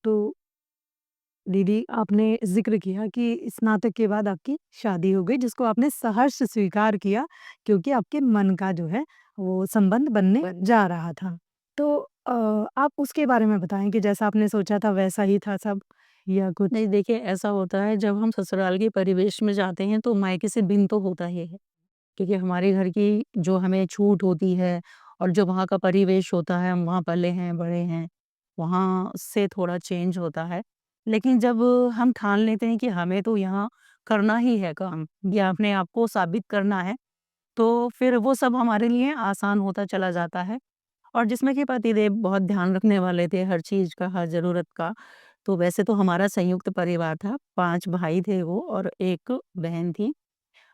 तो दीदी आपने ज़िक्र किया कि स्नातक के बाद आपकी शादी हो गई जिसको आपने सहर्ष स्वीकार किया क्योंकि आपके मन का जो है वो संबंध बनने जा रहा था। तो आप उसके बारे में बताएँ कि जैसा आपने सोचा था वैसा ही था सब या कुछ? नहीं देखिए, ऐसा होता है जब हम ससुराल के परिवेश में जाते हैं तो मायके से भिन्न तो होता ही है। क्योंकि हमारे घर की जो हमें छूट होती है और जो वहाँ का परिवेश होता है, हम वहाँ पले हैं, बड़े हैं, वहाँ से थोड़ा चेंज होता है। लेकिन जब हम ठान लेते हैं कि हमें तो यहाँ करना ही है काम या अपने आप को साबित करना है, तो फिर वो सब हमारे लिए आसान होता चला जाता है। और जिसमें कि पतिदेव बहुत ध्यान रखने वाले थे हर चीज़ का, हर ज़रूरत का। तो वैसे तो हमारा संयुक्त परिवार था, 5 भाई थे वो और 1 बहन थी।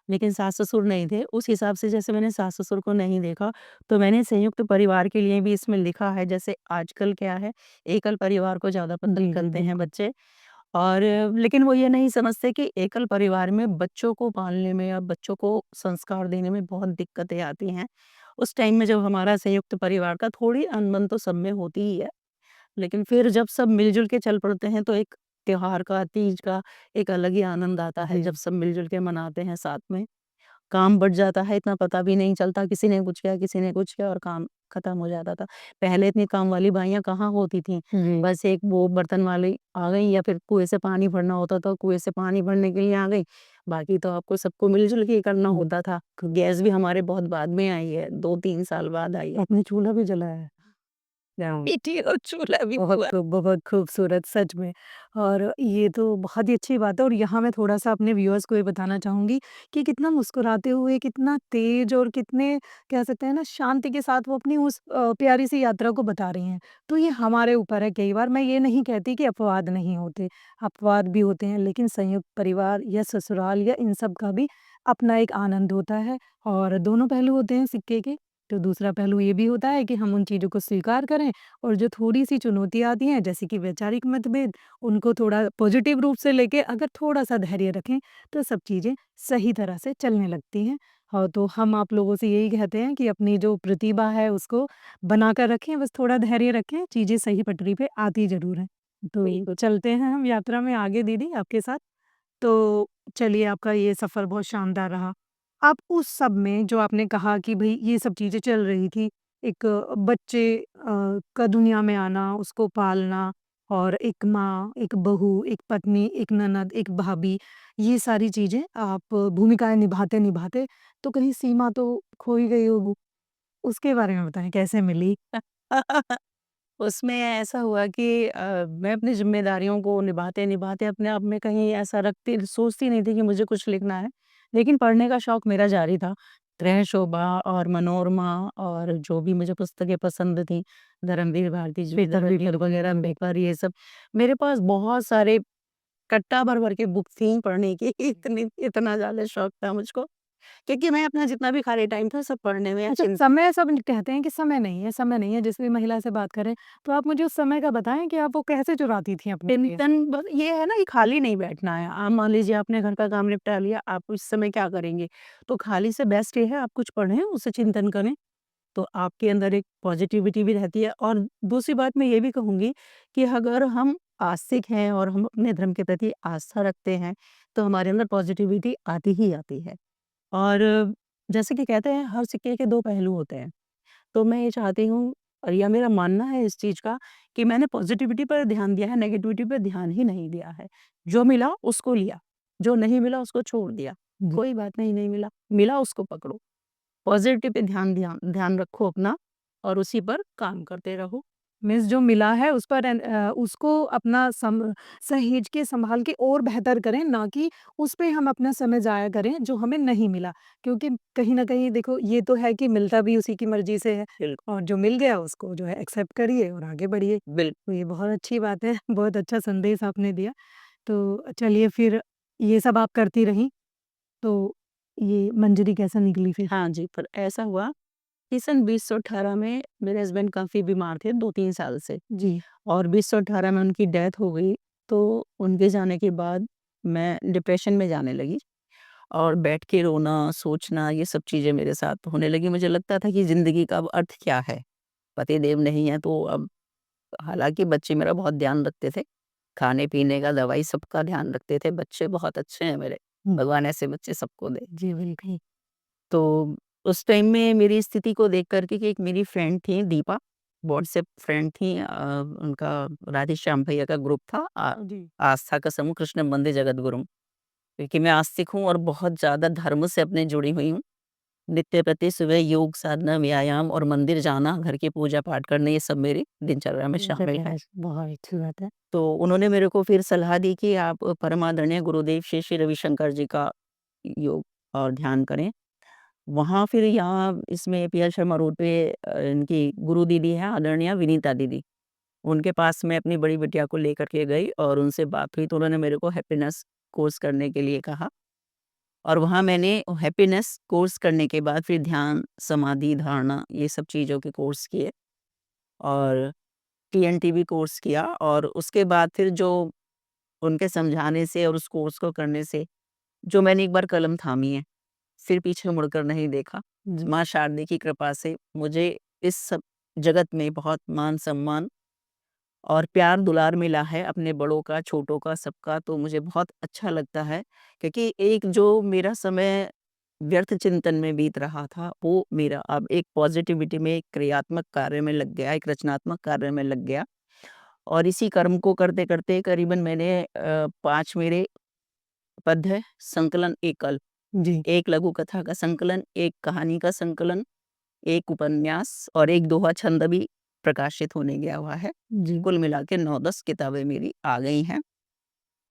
लेकिन सास-ससुर नहीं थे। उस हिसाब से जैसे मैंने सास-ससुर को नहीं देखा, तो मैंने संयुक्त परिवार के लिए भी इसमें लिखा है, जैसे आजकल क्या है, एकल परिवार को ज़्यादा जी, पसंद जी, करते हैं बिल्कुल। बच्चे। और लेकिन वो ये नहीं समझते कि एकल परिवार में बच्चों को पालने में या बच्चों को संस्कार देने में बहुत दिक्कतें आती हैं। उस टाइम में जब हमारा संयुक्त परिवार था, थोड़ी अनबन तो सब में होती ही है। लेकिन फिर जब सब मिल-जुल के चल पड़ते हैं, तो एक त्योहार का, तीज का एक अलग ही आनंद आता है, जी। जब सब मिल-जुल के मनाते हैं साथ में। काम बढ़ जाता है, इतना पता भी नहीं चलता, किसी ने कुछ किया, किसी ने कुछ किया और काम खत्म हो जाता था। पहले इतनी काम वाली बाइयाँ कहाँ होती थीं, जी। बस एक वो बर्तन वाली आ गईं या फिर कुएँ से पानी भरना होता था, कुएँ से पानी भरने के लिए आ गईं, बाकी तो आपको सबको मिल-जुल के ही करना होता था। गैस भी हमारे बहुत बाद में आई है, 2-3 साल बाद आई है। आपने चूल्हा भी जलाया है? जाऊँ। मीठी और चूल्हा भी बहुत हुआ। खूब, बहुत खूबसूरत सच में। और ये तो बहुत ही अच्छी बात है और यहाँ मैं थोड़ा-सा अपने व्यूअर्स को ये बताना चाहूँगी कि कितना मुस्कुराते हुए, कितना तेज़ और कितने कह सकते हैं ना शांति के साथ वो अपनी उस प्यारी-सी यात्रा को बता रही हैं। तो ये हमारे ऊपर है कई बार मैं ये नहीं कहती कि अपवाद नहीं होते, अपवाद भी होते हैं लेकिन संयुक्त परिवार या ससुराल या इन सब का भी अपना एक आनंद होता है और दोनों पहलू होते हैं सिक्के के। तो दूसरा पहलू ये भी होता है कि हम उन चीज़ों को स्वीकार करें और जो थोड़ी-सी चुनौतियाँ आती हैं, जैसे कि वैचारिक मतभेद, उनको थोड़ा पॉजिटिव रूप से लेके अगर थोड़ा-सा धैर्य रखें, तो सब चीज़ें सही तरह से चलने लगती हैं। हाँ, तो हम आप लोगों से यही कहते हैं कि अपनी जो प्रतिभा है, उसको बनाकर रखें, बस थोड़ा धैर्य रखें, चीज़ें सही पटरी पे आती ज़रूर हैं। तो बिल्कुल। चलते हैं हम यात्रा में आगे दीदी आपके साथ। तो चलिए आपका ये सफ़र बहुत शानदार रहा। आप उस सब में जो आपने कहा कि भई ये सब चीज़ें चल रही थी, एक बच्चे का दुनिया में आना, उसको पालना और एक माँ, एक बहू, एक पत्नी, एक ननद, एक भाभी, ये सारी चीज़ें आप भूमिकाएँ निभाते-निभाते तो कहीं सीमा तो खो ही गई होगी। उसके बारे में बताएँ कैसे मिली? उसमें ऐसा हुआ कि मैं अपनी ज़िम्मेदारियों को निभाते-निभाते अपने आप में कहीं ऐसा रखती सोचती नहीं थी कि मुझे कुछ लिखना है। लेकिन पढ़ने का शौक मेरा जारी था। गृह शोभा और मनोरमा और जो भी मुझे पुस्तकें पसंद थी, धर्मवीर भारती जी, बेहतर भी धरोहर पढ़ती वगैरह, हैं। बेकर ये सब, मेरे पास बहुत सारे कट्टा भर-भर के बुक थी पढ़ने की। इतना ज़्यादा शौक था मुझको, क्योंकि मैं अपना जितना भी खाली टाइम था सब पढ़ने में या अच्छा, समय सब कहते हैं कि समय नहीं है, जिस भी महिला से बात करें, तो आप मुझे उस समय का बताएँ कि आप वो कैसे चुराती थी अपने लिए? चिंतन बस ये है ना कि खाली नहीं बैठना है। आप मान लीजिए आपने घर का काम निपटा लिया, आप उस समय क्या करेंगे? तो खाली से बेस्ट ये है आप कुछ पढ़ें, उससे चिंतन करें, तो आपके अंदर एक पॉजिटिविटी भी रहती है। और दूसरी बात मैं ये भी कहूँगी कि अगर हम आस्तिक हैं और हम अपने धर्म के प्रति आस्था रखते हैं, तो हमारे अंदर पॉजिटिविटी आती ही आती है। और जैसे कि कहते हैं हर सिक्के के 2 पहलू होते हैं। तो मैं ये चाहती हूँ और या मेरा मानना है इस चीज़ का कि मैंने पॉज़िटिविटी पर ध्यान दिया है, नेगेटिविटी पे ध्यान ही नहीं दिया है। जो मिला उसको लिया, जो नहीं मिला उसको छोड़ दिया। जी। कोई बात नहीं, नहीं मिला, मिला उसको पकड़ो। पॉज़िटिव पे ध्यान ध्यान ध्यान रखो अपना और उसी पर काम करते रहो। मीन्स जो मिला है उस पर उसको अपना सहेज के सँभाल के और बेहतर करें, ना कि उस पे हम अपना समय ज़ाया करें जो हमें नहीं मिला। क्योंकि कहीं न कहीं देखो ये तो है कि मिलता भी उसी की मर्ज़ी से है बिल और जो मिल गया उसको जो है एक्सेप्ट करिए और आगे बढ़िए। बिल तो ये बहुत अच्छी बात है, बहुत अच्छा संदेश आपने दिया। तो चलिए फिर ये सब आप करती रहीं, तो ये मंजरी कैसे निकली फिर? हाँ जी, पर ऐसा हुआ कि सन 2018 में मेरे हस्बैंड काफ़ी बीमार थे 2-3 साल से जी। और 2018 में उनकी डेथ हो गई। तो उनके जाने के बाद मैं डिप्रेशन में जाने लगी। और बैठ के रोना, सोचना ये सब चीज़ें मेरे साथ होने लगी। मुझे लगता था कि ज़िंदगी का अब अर्थ क्या है? पतिदेव नहीं है तो अब हालाँकि बच्चे मेरा बहुत ध्यान रखते थे, खाने-पीने का, दवाई सबका ध्यान रखते थे, बच्चे बहुत अच्छे हैं मेरे, हुँ। भगवान ऐसे बच्चे सबको दे। जी, बिल्कुल। तो उस टाइम में मेरी स्थिति को देख कर के कि एक मेरी फ्रेंड थी दीपा, व्हाट्सएप फ्रेंड थी, उनका राधेश्याम भैया का ग्रुप था, जी। आस्था का समूह कृष्ण वंदे जगतगुरुम। क्योंकि मैं आस्तिक हूँ और बहुत ज़्यादा धर्म से अपने जुड़ी हुई हूँ। नित्य प्रति सुबह योग, साधना, व्यायाम और मंदिर जाना, घर की पूजा-पाठ करना, ये सब मेरी दिनचर्या में शामिल दिनचर्या है। है, बहुत अच्छी बात है। तो उन्होंने मेरे को फिर सलाह दी कि आप परमादरणीय गुरुदेव श्री श्री रविशंकर जी का योग और ध्यान करें। वहाँ फिर यहाँ इसमें पीएल शर्मा रोड पे इनकी गुरु दीदी हैं आदरणीय विनीता दीदी। उनके पास मैं अपनी बड़ी बिटिया को लेकर के गई और उनसे बात हुई तो उन्होंने मेरे को हैप्पीनेस कोर्स करने के लिए कहा। और वहाँ मैंने हैप्पीनेस कोर्स करने के बाद फिर ध्यान, समाधि, धारणा ये सब चीज़ों के कोर्स किए और टीएनटीवी कोर्स किया और उसके बाद फिर जो उनके समझाने से और उस कोर्स को करने से जो मैंने एक बार कलम थामी है, फिर पीछे मुड़कर नहीं देखा। जी। माँ शारदे की कृपा से मुझे इस सब जगत में बहुत मान-सम्मान और प्यार दुलार मिला है अपने बड़ों का, छोटों का, सबका, तो मुझे बहुत अच्छा लगता है क्योंकि एक जो मेरा समय व्यर्थ चिंतन में बीत रहा था, वो मेरा अब एक पॉज़िटिविटी में, एक क्रियात्मक कार्य में लग गया, एक रचनात्मक कार्य में लग गया और इसी कर्म को करते-करते करीबन मैंने 5 मेरे पद्य संकलन एकल, जी, 1 लघु कथा का संकलन, 1 कहानी का संकलन, 1 उपन्यास और 1 दोहा छंद भी प्रकाशित होने गया हुआ है। जी। कुल मिला के 9-10 किताबें मेरी आ गई हैं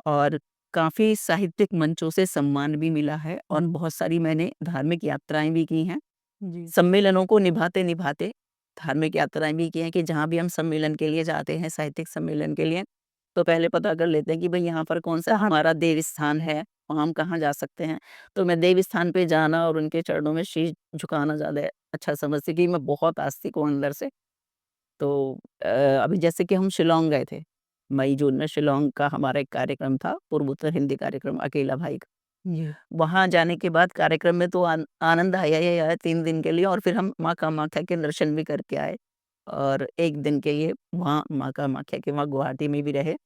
और काफ़ी साहित्यिक मंचों से सम्मान भी मिला है और बहुत सारी मैंने धार्मिक यात्राएँ भी की हैं। जी। सम्मेलनों को निभाते-निभाते धार्मिक यात्राएँ भी की हैं कि जहाँ भी हम सम्मेलन के लिए जाते हैं, साहित्यिक सम्मेलन के लिए, तो पहले पता कर लेते हैं कि भई यहाँ पर कौन-सा कहाँ हमारा देव स्थान है, वहाँ हम कहाँ जा सकते हैं। तो मैं देव स्थान पे जाना और उनके चरणों में शीश झुकाना ज़्यादा अच्छा समझती कि मैं बहुत आस्तिक हूँ अंदर से। तो अभी जैसे कि हम शिलांग गए थे, मई-जून में शिलांग का हमारा एक कार्यक्रम था, पूर्वोत्तर हिंदी कार्यक्रम अकेला भाई का। जी, वहाँ जाने के बाद कार्यक्रम में तो आनंद आया ही आया 3 दिन के लिए और फिर हम माँ कामाख्या के दर्शन भी करके आए। और 1 दिन के लिए वहाँ माँ कामाख्या के वहाँ गुवाहाटी में भी रहे।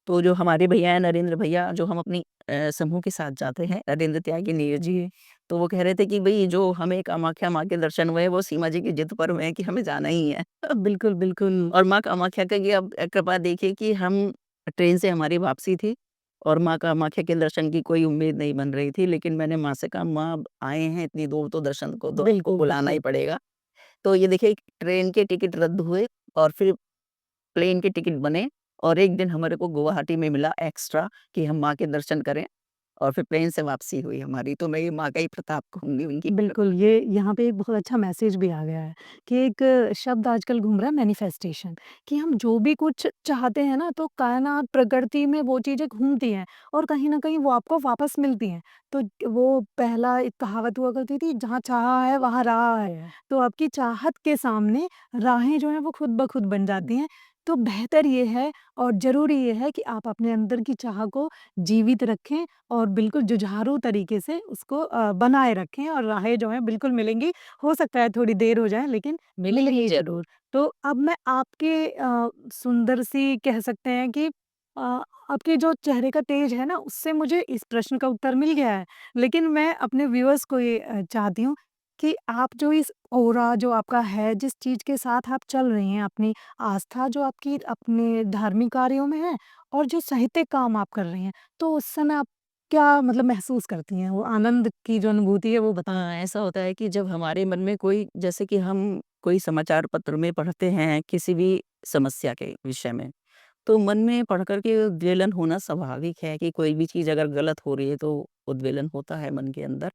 तो जो हमारे भैया हैं नरेंद्र भैया जो हम अपनी समूह के साथ जाते हैं, नरेंद्र त्यागी नीरज जी, तो वो कह रहे थे कि भई जो हमें कामाख्या माँ के दर्शन हुए, वो सीमा जी की जिद पर हुए हैं कि हमें जाना ही है। बिल्कुल, बिल्कुल। और माँ कामाख्या का ये अब कृपा देखिए कि हम ट्रेन से हमारी वापसी थी और माँ कामाख्या के दर्शन की कोई उम्मीद नहीं बन रही थी, लेकिन मैंने माँ से कहा, "माँ अब आए हैं इतनी दूर तो दर्शन को तो आपको बिल्कुल, बुलाना ही बिल्कुल। पड़ेगा।" तो ये देखिए ट्रेन के टिकट रद्द हुए और फिर प्लेन के टिकट बने और 1 दिन हमारे को गुवाहाटी में मिला एक्स्ट्रा कि हम माँ के दर्शन करें और फिर प्लेन से वापसी हुई हमारी। तो मैं ये माँ का ही प्रताप कहूँगी उनकी। बिल्कुल, ये यहाँ पे एक बहुत अच्छा मैसेज भी आ गया है कि एक शब्द आजकल घूम रहा है मैनिफेस्टेशन कि हम जो भी कुछ चाहते हैं ना तो कायनात, प्रकृति में वो चीज़ें घूमती हैं और कहीं न कहीं वो आपको वापस मिलती हैं। तो वो पहला एक कहावत हुआ करती थी जहाँ चाहा है वहाँ राह है। तो आपकी चाहत के सामने राहें जो हैं वो खुद ब खुद बन जाती हैं। तो बेहतर ये है और ज़रूरी ये है कि आप अपने अंदर की चाह को जीवित रखें और बिल्कुल जुझारू तरीके से उसको बनाए रखें और राहें जो हैं बिल्कुल मिलेंगी। हो सकता है थोड़ी देर हो जाए लेकिन मिलेंगी मिलेंगी ज़रूर। ज़रूर। तो अब मैं आपके सुंदर सी कह सकते हैं कि आपके जो चेहरे का तेज है ना उससे मुझे इस प्रश्न का उत्तर मिल गया है। लेकिन मैं अपने व्यूअर्स को ये चाहती हूँ कि आप जो इस ऑरा जो आपका है, जिस चीज़ के साथ आप चल रही हैं, अपनी आस्था जो आपकी अपने धार्मिक कार्यों में है और जो साहित्यिक काम आप कर रही हैं, तो उस समय आप क्या मतलब महसूस करती हैं? वो आनंद की जो अनुभूति है वो बता ऐसा होता है कि जब हमारे मन में कोई जैसे कि हम कोई समाचार पत्र में पढ़ते हैं किसी भी समस्या के विषय में, तो मन में पढ़ कर के उद्वेलन होना स्वाभाविक है कि कोई भी चीज़ अगर गलत हो रही है तो उद्वेलन होता है मन के अंदर।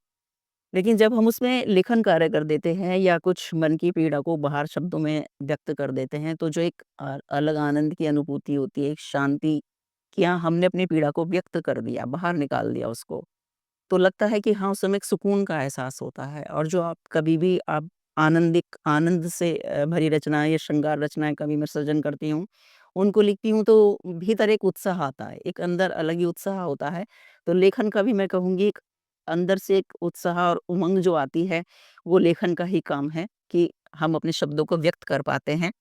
लेकिन जब हम उसमें लेखन कार्य कर देते हैं या कुछ मन की पीड़ा को बाहर शब्दों में व्यक्त कर देते हैं, तो जो एक अलग आनंद की अनुभूति होती है, एक शांति कि हाँ, हमने अपनी पीड़ा को व्यक्त कर दिया, बाहर निकाल दिया उसको। तो लगता है कि हाँ, उस समय एक सुकून का एहसास होता है और जो आप कभी भी आप आनंद से भरी रचनाएँ या श्रृंगार रचनाएँ कभी मैं सृजन करती हूँ, उनको लिखती हूँ तो भीतर एक उत्साह आता है, एक अंदर अलग ही उत्साह होता है। तो लेखन का भी मैं कहूँगी एक अंदर से एक उत्साह और उमंग जो आती है, वो लेखन का ही काम है कि हम अपने शब्दों को व्यक्त कर पाते हैं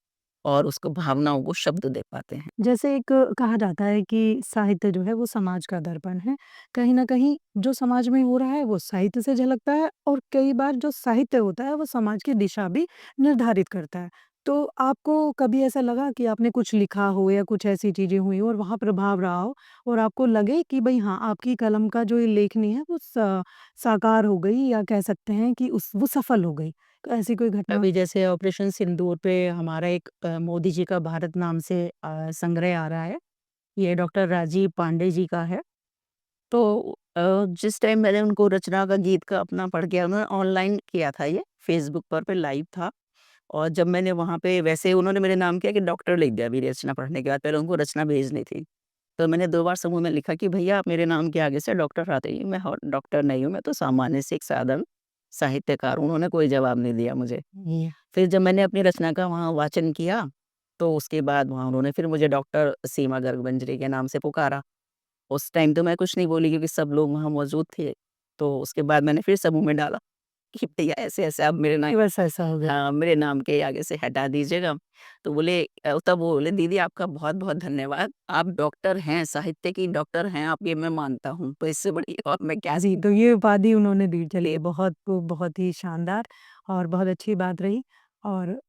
और उसको भावनाओं को शब्द दे पाते हैं। जैसे एक कहा जाता है कि साहित्य जो है वो समाज का दर्पण है। कहीं न कहीं जो समाज में हो रहा है वो साहित्य से झलकता है और कई बार जो साहित्य होता है वो समाज की दिशा भी निर्धारित करता है। तो आपको कभी ऐसा लगा कि आपने कुछ लिखा हो या कुछ ऐसी चीज़ें हुई हो और वहाँ प्रभाव रहा हो और आपको लगे कि भई हाँ, आपकी कलम का जो ये लेखनी है वो साकार हो गई या कह सकते हैं कि उस वो सफल हो गई? तो ऐसी कोई घटना? अभी जैसे ऑपरेशन सिंदूर पे हमारा एक मोदी जी का भारत नाम से संग्रह आ रहा है। ये डॉक्टर राजीव पांडे जी का है। तो जिस टाइम मैंने उनको रचना का गीत का अपना पढ़ के उन्होंने ऑनलाइन किया था ये, फ़ेसबुक पर लाइव था। और जब मैंने वहाँ पे वैसे उन्होंने मेरे नाम किया कि डॉक्टर लिख दिया मेरी रचना पढ़ने के बाद, पहले उनको रचना भेजनी थी। तो मैंने 2 बार समूह में लिखा कि भैया आप मेरे नाम के आगे से डॉक्टर आते ही, मैं डॉक्टर नहीं हूँ, मैं तो सामान्य से एक साधारण साहित्यकार हूँ। उन्होंने कोई जवाब नहीं दिया मुझे। फिर जब मैंने अपनी रचना का वहाँ वाचन किया, तो उसके बाद वहाँ उन्होंने फिर मुझे डॉक्टर सीमा गर्ग मंजरी के नाम से पुकारा। उस टाइम तो मैं कुछ नहीं बोली क्योंकि सब लोग वहाँ मौजूद थे। तो उसके बाद मैंने फिर समूह में डाला कि भैया ऐसे-ऐसे आप मेरे नाम, कि बस ऐसा हो गया। हाँ, मेरे नाम के आगे से हटा दीजिएगा। तो बोले तब वो बोले दीदी आपका बहुत-बहुत धन्यवाद। आप डॉक्टर हैं, साहित्य की डॉक्टर हैं आप, ये मैं मानता हूँ। तो इससे बड़ी और मैं क्या जी, तो ये उपाधि उन्होंने दी। चलिए बहुत ही शानदार और बहुत अच्छी बात रही और